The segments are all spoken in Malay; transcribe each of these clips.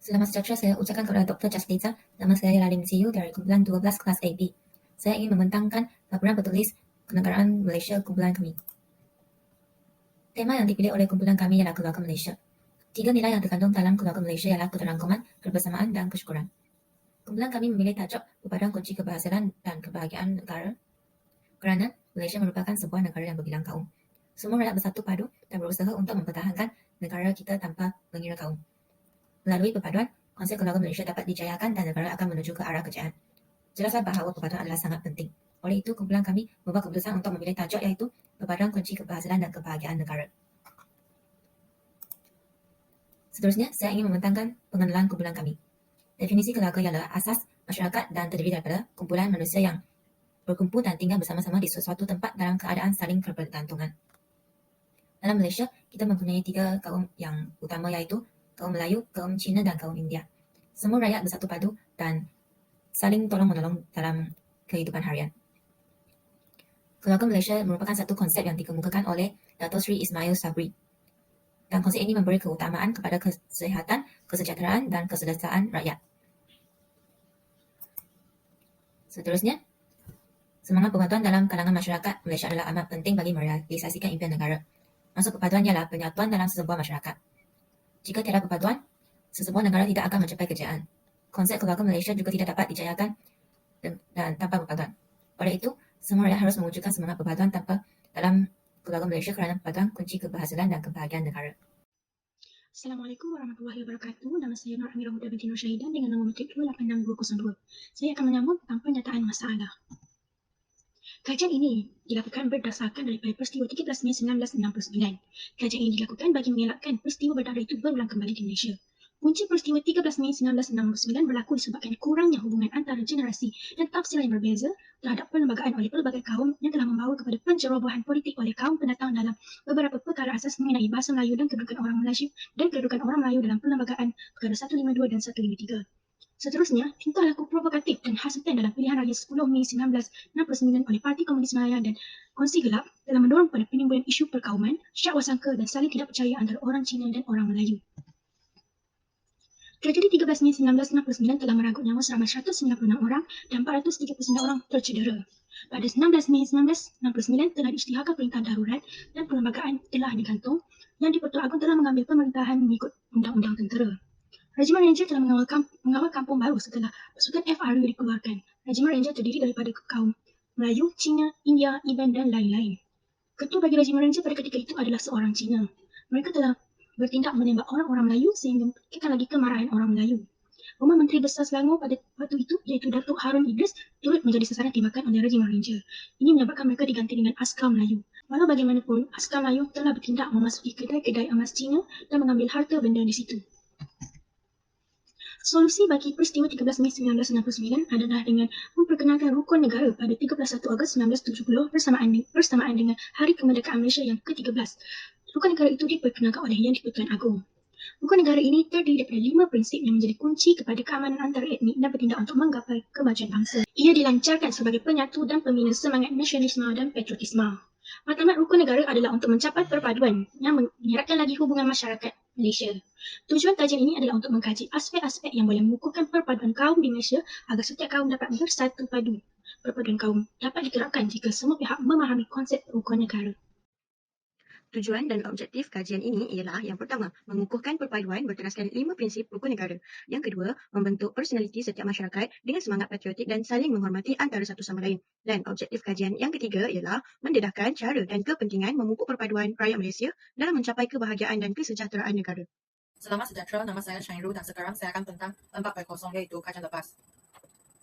Selamat sejahtera, saya ucapkan kepada Dr. Jasliza. Nama saya ialah Lim Siyu dari kumpulan 12 kelas AB. Saya ingin membentangkan laporan bertulis kenegaraan Malaysia kumpulan kami. Tema yang dipilih oleh kumpulan kami ialah keluarga Malaysia. 3 nilai yang terkandung dalam keluarga Malaysia ialah keterangkuman, kebersamaan dan kesyukuran. Kumpulan kami memilih tajuk berpaduan kunci keberhasilan dan kebahagiaan negara kerana Malaysia merupakan sebuah negara yang berbilang kaum. Semua rakyat bersatu padu dan berusaha untuk mempertahankan negara kita tanpa mengira kaum. Melalui perpaduan, konsep keluarga Malaysia dapat dijayakan dan negara akan menuju ke arah kejayaan. Jelaslah bahawa perpaduan adalah sangat penting. Oleh itu, kumpulan kami membuat keputusan untuk memilih tajuk iaitu perpaduan kunci keberhasilan dan kebahagiaan negara. Seterusnya, saya ingin membentangkan pengenalan kumpulan kami. Definisi keluarga ialah asas masyarakat dan terdiri daripada kumpulan manusia yang berkumpul dan tinggal bersama-sama di sesuatu tempat dalam keadaan saling bergantungan. Dalam Malaysia, kita mempunyai 3 kaum yang utama iaitu kaum Melayu, kaum Cina dan kaum India. Semua rakyat bersatu padu dan saling tolong-menolong dalam kehidupan harian. Keluarga Malaysia merupakan satu konsep yang dikemukakan oleh Dato' Sri Ismail Sabri. Dan konsep ini memberi keutamaan kepada kesihatan, kesejahteraan dan kesedaran rakyat. Seterusnya, semangat perpaduan dalam kalangan masyarakat Malaysia adalah amat penting bagi merealisasikan impian negara. Maksud perpaduan ialah penyatuan dalam sesebuah masyarakat. Jika tiada perpaduan, sesebuah negara tidak akan mencapai kejayaan. Konsep keluarga Malaysia juga tidak dapat dijayakan dan tanpa perpaduan. Oleh itu, semua rakyat harus mewujudkan semangat perpaduan dalam keluarga Malaysia kerana perpaduan kunci keberhasilan dan kebahagiaan negara. Assalamualaikum warahmatullahi wabarakatuh. Nama saya Nur Amirah Huda binti Nur Syahidan dengan nombor matrik 286202. Saya akan menyambut tentang penyataan masalah. Kajian ini dilakukan berdasarkan daripada peristiwa 13 Mei 1969. Kajian ini dilakukan bagi mengelakkan peristiwa berdarah itu berulang kembali di Malaysia. Punca peristiwa 13 Mei 1969 berlaku disebabkan kurangnya hubungan antara generasi dan tafsiran yang berbeza terhadap perlembagaan oleh pelbagai kaum yang telah membawa kepada pencerobohan politik oleh kaum pendatang dalam beberapa perkara asas mengenai bahasa Melayu dan kedudukan orang Melayu dalam perlembagaan perkara 152 dan 153. Seterusnya, tingkah laku provokatif dan hasutan dalam pilihan raya 10 Mei 1969 oleh Parti Komunis Malaya dan Kongsi Gelap telah mendorong pada penimbulan isu perkauman, syak wasangka dan saling tidak percaya antara orang Cina dan orang Melayu. Tragedi 13 Mei 1969 telah merenggut nyawa seramai 196 orang dan 439 orang tercedera. Pada 19 Mei 1969 telah diisytiharkan perintah darurat dan perlembagaan telah digantung yang di-Pertua Agong telah mengambil pemerintahan mengikut undang-undang tentera. Regimen Ranger telah mengawal kampung baru setelah pasukan FRU dikeluarkan. Regimen Ranger terdiri daripada kaum Melayu, Cina, India, Iban dan lain-lain. Ketua bagi Regimen Ranger pada ketika itu adalah seorang Cina. Mereka telah bertindak menembak orang-orang Melayu sehingga mematikan lagi kemarahan orang Melayu. Rumah Menteri Besar Selangor pada waktu itu iaitu Datuk Harun Idris turut menjadi sasaran tembakan oleh Regimen Ranger. Ini menyebabkan mereka diganti dengan askar Melayu. Walau bagaimanapun, askar Melayu telah bertindak memasuki kedai-kedai emas Cina dan mengambil harta benda di situ. Solusi bagi peristiwa 13 Mei 1969 adalah dengan memperkenalkan rukun negara pada 31 Ogos 1970 bersamaan dengan Hari Kemerdekaan Malaysia yang ke-13. Rukun negara itu diperkenalkan oleh Yang di-Pertuan Agong. Rukun negara ini terdiri daripada 5 prinsip yang menjadi kunci kepada keamanan antara etnik dan bertindak untuk menggapai kemajuan bangsa. Ia dilancarkan sebagai penyatu dan pembina semangat nasionalisme dan patriotisme. Matlamat rukun negara adalah untuk mencapai perpaduan yang menyeratkan lagi hubungan masyarakat Malaysia. Tujuan kajian ini adalah untuk mengkaji aspek-aspek yang boleh mengukuhkan perpaduan kaum di Malaysia agar setiap kaum dapat bersatu padu. Perpaduan kaum dapat diterapkan jika semua pihak memahami konsep rukun negara. Tujuan dan objektif kajian ini ialah yang pertama, mengukuhkan perpaduan berteraskan 5 prinsip rukun negara. Yang kedua, membentuk personaliti setiap masyarakat dengan semangat patriotik dan saling menghormati antara satu sama lain. Dan objektif kajian yang ketiga ialah mendedahkan cara dan kepentingan memupuk perpaduan rakyat Malaysia dalam mencapai kebahagiaan dan kesejahteraan negara. Selamat sejahtera, nama saya Syairul dan sekarang saya akan tentang 4.0 iaitu kajian lepas.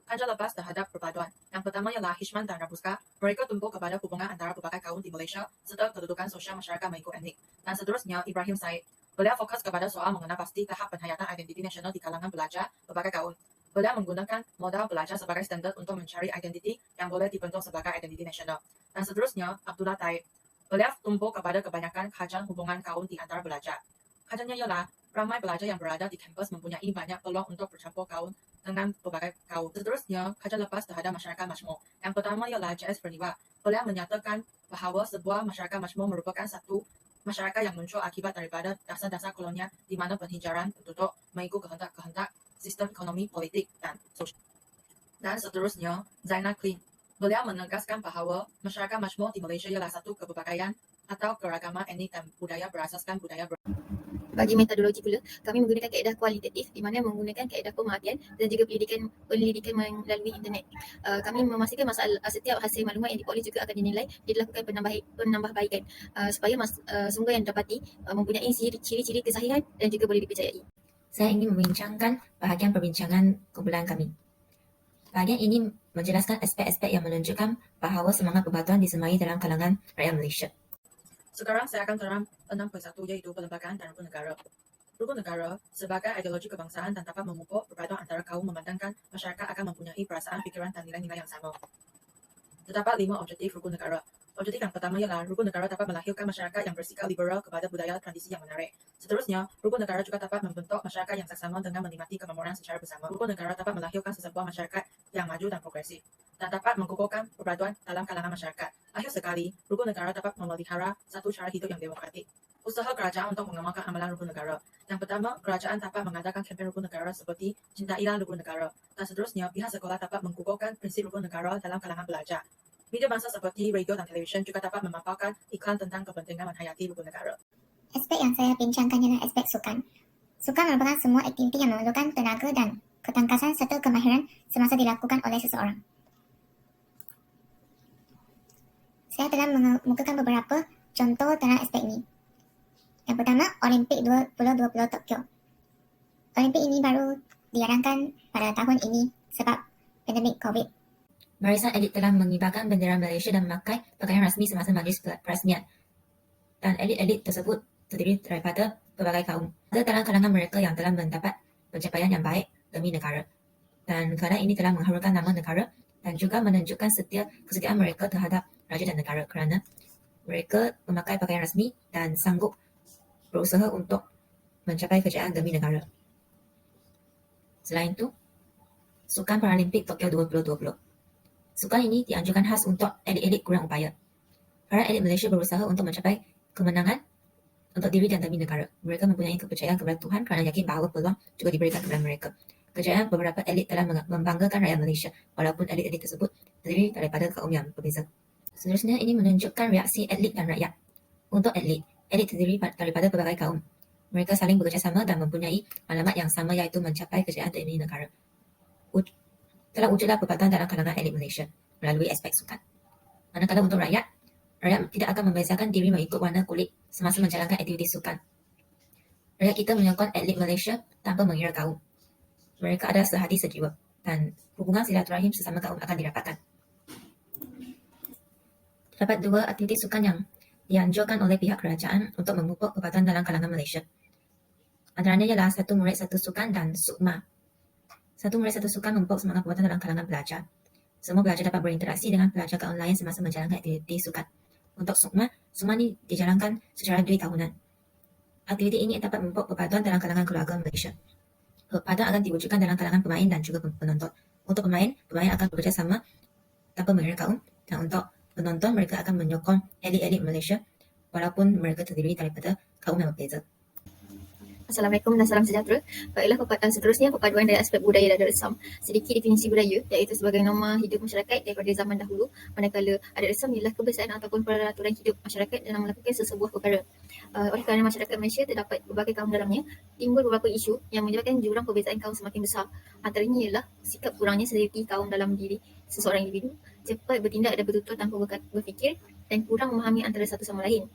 Kajian lepas terhadap perpaduan. Yang pertama ialah Hishman dan Rabuska. Mereka tumpu kepada hubungan antara pelbagai kaum di Malaysia serta kedudukan sosial masyarakat mengikut etnik. Dan seterusnya Ibrahim Said. Beliau fokus kepada soal mengenal pasti tahap penghayatan identiti nasional di kalangan pelajar berbagai kaum. Beliau menggunakan modal belajar sebagai standar untuk mencari identiti yang boleh dibentuk sebagai identiti nasional. Dan seterusnya Abdullah Taib. Beliau tumpu kepada kebanyakan kajian hubungan kaum di antara pelajar. Kajiannya ialah ramai pelajar yang berada di kampus mempunyai banyak peluang untuk bercampur kaum dengan berbagai kaum. Seterusnya, kajian lepas terhadap masyarakat majmuk. Yang pertama ialah J.S. Perniwa. Beliau menyatakan bahawa sebuah masyarakat majmuk merupakan satu masyarakat yang muncul akibat daripada dasar-dasar kolonial di mana penhijaran tertutup mengikut kehendak-kehendak sistem ekonomi, politik, dan sosial. Dan seterusnya, Zainal Klein. Beliau menegaskan bahawa masyarakat majmuk di Malaysia ialah satu kepelbagaian atau keragaman etnik dan budaya berasaskan budaya Bagi metodologi pula, kami menggunakan kaedah kualitatif di mana menggunakan kaedah pemerhatian dan juga penyelidikan melalui internet. Kami memastikan setiap hasil maklumat yang diperoleh juga akan dinilai dilakukan penambahbaikan supaya sumber yang didapati mempunyai ciri-ciri kesahihan dan juga boleh dipercayai. Saya ingin membincangkan bahagian perbincangan kumpulan kami. Bahagian ini menjelaskan aspek-aspek yang menunjukkan bahawa semangat perbatuan disemai dalam kalangan rakyat Malaysia. Sekarang saya akan terang 6.1 iaitu perlembagaan dan rukun negara. Rukun negara sebagai ideologi kebangsaan dan dapat memupuk perpaduan antara kaum memandangkan masyarakat akan mempunyai perasaan, fikiran dan nilai-nilai yang sama. Terdapat 5 objektif rukun negara. Objektif yang pertama ialah rukun negara dapat melahirkan masyarakat yang bersikap liberal kepada budaya tradisi yang menarik. Seterusnya, rukun negara juga dapat membentuk masyarakat yang saksama dengan menikmati kemakmuran secara bersama. Rukun negara dapat melahirkan sesebuah masyarakat yang maju dan progresif dan dapat mengukuhkan perpaduan dalam kalangan masyarakat. Akhir sekali, rukun negara dapat memelihara satu cara hidup yang demokratik. Usaha kerajaan untuk mengamalkan amalan rukun negara. Yang pertama, kerajaan dapat mengadakan kempen rukun negara seperti cintailah rukun negara. Dan seterusnya, pihak sekolah dapat mengukuhkan prinsip rukun negara dalam kalangan pelajar. Media massa seperti radio dan televisyen juga dapat memaparkan iklan tentang kepentingan menghayati rukun negara. Aspek yang saya bincangkan ialah aspek sukan. Sukan merupakan semua aktiviti yang memerlukan tenaga dan ketangkasan serta kemahiran semasa dilakukan oleh seseorang. Saya telah mengemukakan beberapa contoh tentang aspek ini. Yang pertama, Olimpik 2020 Tokyo. Olimpik ini baru diadakan pada tahun ini sebab pandemik COVID. Barisan elit telah mengibarkan bendera Malaysia dan memakai pakaian rasmi semasa majlis perasmian. Dan elit-elit tersebut terdiri daripada pelbagai kaum. Ada dalam kalangan mereka yang telah mendapat pencapaian yang baik demi negara. Dan kerana ini telah mengharumkan nama negara dan juga menunjukkan kesetiaan mereka terhadap raja dan negara kerana mereka memakai pakaian rasmi dan sanggup berusaha untuk mencapai kejayaan demi negara. Selain itu, Sukan Paralimpik Tokyo 2020. Sukan ini dianjurkan khas untuk elit-elit kurang upaya. Para elit Malaysia berusaha untuk mencapai kemenangan untuk diri dan demi negara. Mereka mempunyai kepercayaan kepada Tuhan kerana yakin bahawa peluang juga diberikan kepada mereka. Kejayaan beberapa elit telah membanggakan rakyat Malaysia walaupun elit-elit tersebut terdiri daripada kaum yang berbeza. Seterusnya, ini menunjukkan reaksi elit dan rakyat. Untuk elit terdiri daripada pelbagai kaum. Mereka saling bekerjasama dan mempunyai alamat yang sama iaitu mencapai kejayaan demi negara. Telah wujudlah perpaduan dalam kalangan elit Malaysia melalui aspek sukan. Manakala untuk rakyat tidak akan membezakan diri mengikut warna kulit semasa menjalankan aktiviti sukan. Rakyat kita menyokong elit Malaysia tanpa mengira kaum. Mereka adalah sehati sejiwa dan hubungan silaturahim sesama kaum akan dirapatkan. Terdapat 2 aktiviti sukan yang dianjurkan oleh pihak kerajaan untuk memupuk perpaduan dalam kalangan Malaysia. Antaranya ialah Satu Murid Satu Sukan dan Sukma. Satu Murid Satu Sukan memupuk semangat perbuatan dalam kalangan pelajar. Semua pelajar dapat berinteraksi dengan pelajar kaum lain semasa menjalankan aktiviti sukan. Untuk Sukma ini dijalankan secara 2 tahunan. Aktiviti ini dapat memupuk perpaduan dalam kalangan keluarga Malaysia. Perpaduan akan diwujudkan dalam kalangan pemain dan juga penonton. Untuk pemain akan bekerjasama tanpa mengira kaum, dan untuk penonton mereka akan menyokong elit-elit Malaysia walaupun mereka terdiri daripada kaum yang berbeza. Assalamualaikum dan salam sejahtera. Baiklah, seterusnya perpaduan dari aspek budaya dan adat resam. Sedikit definisi budaya, iaitu sebagai norma hidup masyarakat daripada zaman dahulu, manakala adat resam ialah kebiasaan ataupun peraturan hidup masyarakat dalam melakukan sesebuah perkara. Oleh kerana masyarakat Malaysia terdapat berbagai kaum dalamnya, timbul beberapa isu yang menyebabkan jurang perbezaan kaum semakin besar. Antaranya ialah sikap kurangnya seliti kaum dalam diri seseorang individu, cepat bertindak dan bertutur tanpa berfikir, dan kurang memahami antara satu sama lain.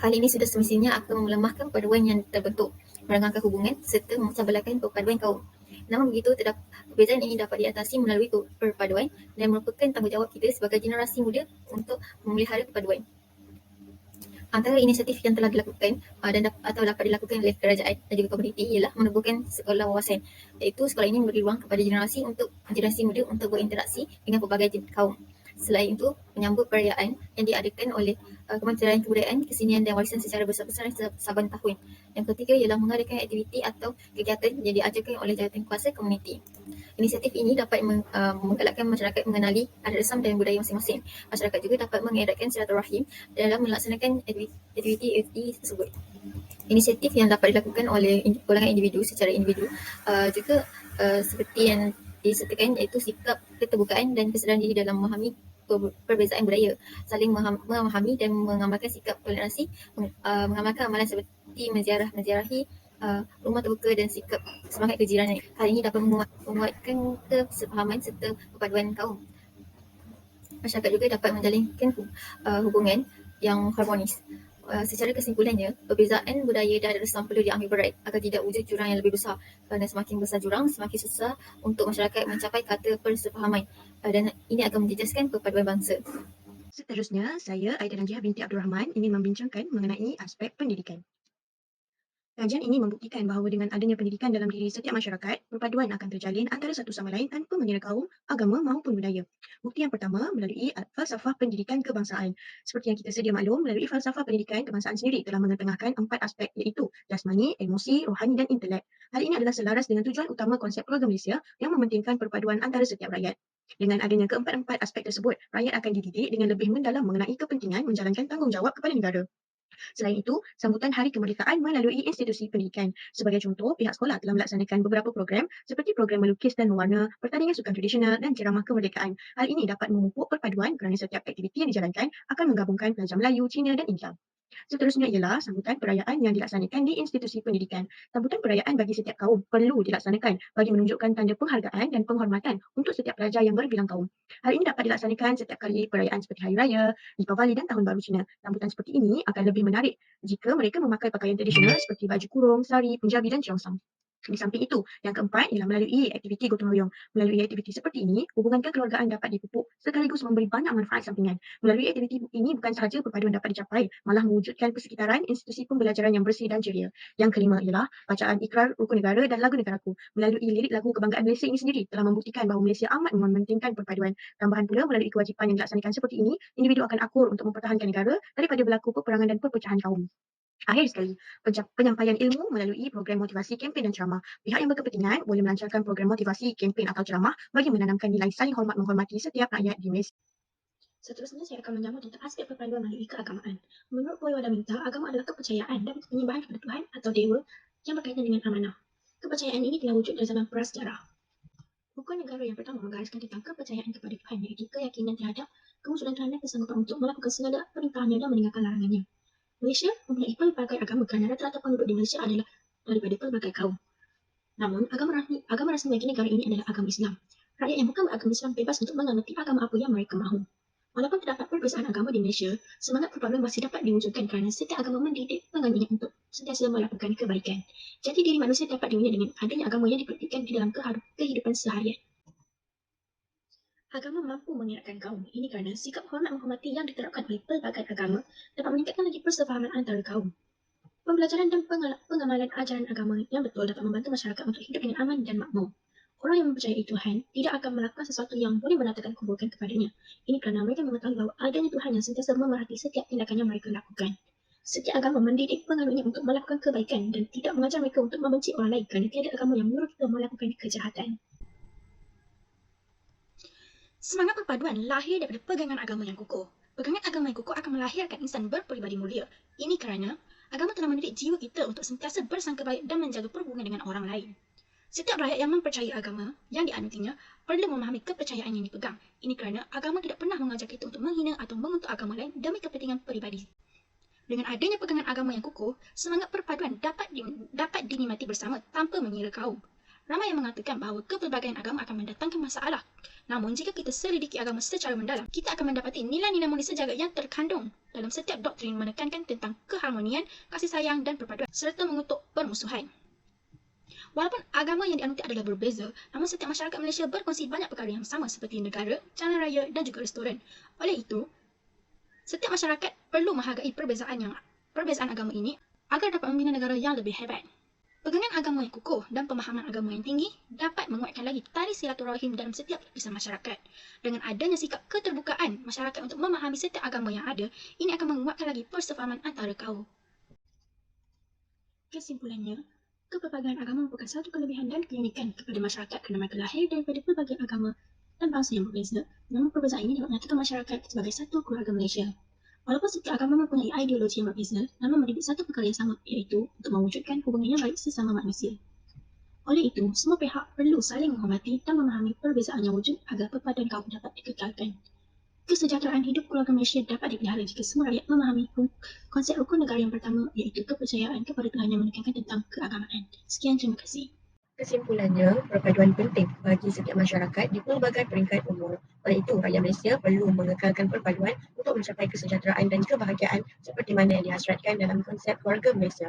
Hal ini sudah semestinya akan melemahkan perpaduan yang terbentuk, merengangkan hubungan serta memecah belahkan perpaduan kaum. Namun begitu, perbezaan ini dapat diatasi melalui perpaduan dan merupakan tanggungjawab kita sebagai generasi muda untuk memelihara perpaduan. Antara inisiatif yang telah dilakukan atau dapat dilakukan oleh kerajaan dan juga komuniti ialah menubuhkan sekolah wawasan, iaitu sekolah ini memberi ruang kepada generasi muda untuk berinteraksi dengan pelbagai kaum. Selain itu, menyambut perayaan yang diadakan oleh Kementerian Kebudayaan, Kesenian dan Warisan secara besar-besaran saban tahun. Yang ketiga ialah mengadakan aktiviti atau kegiatan yang diajarkan oleh jawatankuasa komuniti. Inisiatif ini dapat menggalakkan masyarakat mengenali adat resam dan budaya masing-masing. Masyarakat juga dapat mengeratkan silaturahim dalam melaksanakan aktiviti tersebut. Inisiatif yang dapat dilakukan oleh golongan individu secara individu juga seperti yang disertakan, iaitu sikap keterbukaan dan kesedaran diri dalam memahami perbezaan budaya, saling memahami dan mengamalkan sikap toleransi, mengamalkan amalan seperti menziarahi rumah terbuka dan sikap semangat kejiranan. Hal ini dapat menguatkan kesepahaman serta perpaduan kaum. Masyarakat juga dapat menjalinkan hubungan yang harmonis. Secara kesimpulannya, perbezaan budaya dan adat resam perlu diambil berat agar tidak wujud jurang yang lebih besar, kerana semakin besar jurang, semakin susah untuk masyarakat mencapai kata persefahaman, dan ini akan menjejaskan perpaduan bangsa. Seterusnya, saya Aida Najiah binti Abdul Rahman ingin membincangkan mengenai aspek pendidikan. Kajian ini membuktikan bahawa dengan adanya pendidikan dalam diri setiap masyarakat, perpaduan akan terjalin antara satu sama lain tanpa mengira kaum, agama maupun budaya. Bukti yang pertama melalui falsafah pendidikan kebangsaan. Seperti yang kita sedia maklum, melalui falsafah pendidikan kebangsaan sendiri telah mengetengahkan 4 aspek, iaitu jasmani, emosi, rohani dan intelek. Hal ini adalah selaras dengan tujuan utama konsep keluarga Malaysia yang mementingkan perpaduan antara setiap rakyat. Dengan adanya keempat-empat aspek tersebut, rakyat akan dididik dengan lebih mendalam mengenai kepentingan menjalankan tanggungjawab kepada negara. Selain itu, sambutan Hari Kemerdekaan melalui institusi pendidikan. Sebagai contoh, pihak sekolah telah melaksanakan beberapa program seperti program melukis dan mewarna, pertandingan sukan tradisional dan ceramah kemerdekaan. Hal ini dapat memupuk perpaduan kerana setiap aktiviti yang dijalankan akan menggabungkan pelajar Melayu, Cina dan India. Seterusnya ialah sambutan perayaan yang dilaksanakan di institusi pendidikan. Sambutan perayaan bagi setiap kaum perlu dilaksanakan bagi menunjukkan tanda penghargaan dan penghormatan untuk setiap pelajar yang berbilang kaum. Hal ini dapat dilaksanakan setiap kali perayaan seperti Hari Raya, Deepavali dan Tahun Baru Cina. Sambutan seperti ini akan lebih menarik jika mereka memakai pakaian tradisional seperti baju kurung, sari, punjabi dan ceongsam. Di samping itu, yang keempat ialah melalui aktiviti gotong royong. Melalui aktiviti seperti ini, hubungan kekeluargaan dapat dipupuk sekaligus memberi banyak manfaat sampingan. Melalui aktiviti ini bukan sahaja perpaduan dapat dicapai, malah mewujudkan persekitaran institusi pembelajaran yang bersih dan ceria. Yang kelima ialah bacaan ikrar rukun negara dan lagu negaraku. Melalui lirik lagu kebanggaan Malaysia ini sendiri telah membuktikan bahawa Malaysia amat mementingkan perpaduan. Tambahan pula, melalui kewajipan yang dilaksanakan seperti ini, individu akan akur untuk mempertahankan negara daripada berlaku peperangan dan perpecahan kaum. Akhir sekali, penyampaian ilmu melalui program motivasi, kempen dan ceramah. Pihak yang berkepentingan boleh melancarkan program motivasi, kempen atau ceramah bagi menanamkan nilai saling hormat menghormati setiap rakyat di Malaysia. Seterusnya, saya akan menyambut tentang aspek perpaduan melalui keagamaan. Menurut Puai Wadaminta, agama adalah kepercayaan dan penyembahan kepada Tuhan atau Dewa yang berkaitan dengan amanah. Kepercayaan ini telah wujud dari zaman prasejarah. Rukun negara yang pertama menggariskan tentang kepercayaan kepada Tuhan, iaitu keyakinan terhadap kewujudan Tuhan dan kesanggupan untuk melakukan segala perintahnya dan meninggalkan larangannya. Malaysia mempunyai pelbagai agama kerana rata-rata penduduk di Malaysia adalah daripada pelbagai kaum. Namun, agama rasmi bagi negara ini adalah agama Islam. Rakyat yang bukan beragama Islam bebas untuk menganut agama apa yang mereka mahu. Walaupun terdapat perbezaan agama di Malaysia, semangat perpaduan masih dapat diwujudkan kerana setiap agama mendidik penganutnya untuk sentiasa melakukan kebaikan. Jati diri manusia dapat diuji dengan adanya agama yang dipraktikkan di dalam kehidupan seharian. Agama mampu mengeratkan kaum. Ini kerana sikap hormat menghormati yang diterapkan oleh pelbagai agama dapat meningkatkan lagi persefahaman antara kaum. Pembelajaran dan pengamalan ajaran agama yang betul dapat membantu masyarakat untuk hidup dengan aman dan makmur. Orang yang mempercayai Tuhan tidak akan melakukan sesuatu yang boleh mendatangkan keburukan kepadanya. Ini kerana mereka mengetahui bahawa adanya Tuhan yang sentiasa memerhati setiap tindakan yang mereka lakukan. Setiap agama mendidik penganutnya untuk melakukan kebaikan dan tidak mengajar mereka untuk membenci orang lain kerana tiada agama yang menyuruh kita melakukan kejahatan. Semangat perpaduan lahir daripada pegangan agama yang kukuh. Pegangan agama yang kukuh akan melahirkan insan berperibadi mulia. Ini kerana agama telah mendidik jiwa kita untuk sentiasa bersangka baik dan menjaga perhubungan dengan orang lain. Setiap rakyat yang mempercayai agama yang dianutinya perlu memahami kepercayaan yang dipegang. Ini kerana agama tidak pernah mengajar kita untuk menghina atau mengutuk agama lain demi kepentingan peribadi. Dengan adanya pegangan agama yang kukuh, semangat perpaduan dapat dinikmati bersama tanpa mengira kaum. Ramai yang mengatakan bahawa kepelbagaian agama akan mendatangkan masalah. Namun, jika kita selidiki agama secara mendalam, kita akan mendapati nilai-nilai mulia sejagat yang terkandung dalam setiap doktrin menekankan tentang keharmonian, kasih sayang dan perpaduan, serta mengutuk permusuhan. Walaupun agama yang dianuti adalah berbeza, namun setiap masyarakat Malaysia berkongsi banyak perkara yang sama seperti negara, jalan raya dan juga restoran. Oleh itu, setiap masyarakat perlu menghargai perbezaan agama ini agar dapat membina negara yang lebih hebat. Pegangan agama yang kukuh dan pemahaman agama yang tinggi dapat menguatkan lagi tali silaturahim dalam setiap lapisan masyarakat. Dengan adanya sikap keterbukaan masyarakat untuk memahami setiap agama yang ada, ini akan menguatkan lagi persefahaman antara kaum. Kesimpulannya, kepelbagaian agama merupakan satu kelebihan dan keunikan kepada masyarakat kerana mereka lahir daripada pelbagai agama dan bangsa yang berbeza. Namun perbezaan ini dapat menyatukan masyarakat sebagai satu keluarga Malaysia. Walaupun setiap agama mempunyai ideologi yang berbeza, namun mendidik satu perkara yang sama, iaitu untuk mewujudkan hubungan yang baik sesama manusia. Oleh itu, semua pihak perlu saling menghormati dan memahami perbezaan yang wujud agar perpaduan kaum dapat dikekalkan. Kesejahteraan hidup keluarga Malaysia dapat dipelihara jika semua rakyat memahami konsep rukun negara yang pertama, iaitu kepercayaan kepada Tuhan yang menekankan tentang keagamaan. Sekian, terima kasih. Kesimpulannya, perpaduan penting bagi setiap masyarakat di pelbagai peringkat umur. Oleh itu, rakyat Malaysia perlu mengekalkan perpaduan untuk mencapai kesejahteraan dan kebahagiaan seperti mana yang dihasratkan dalam konsep keluarga Malaysia.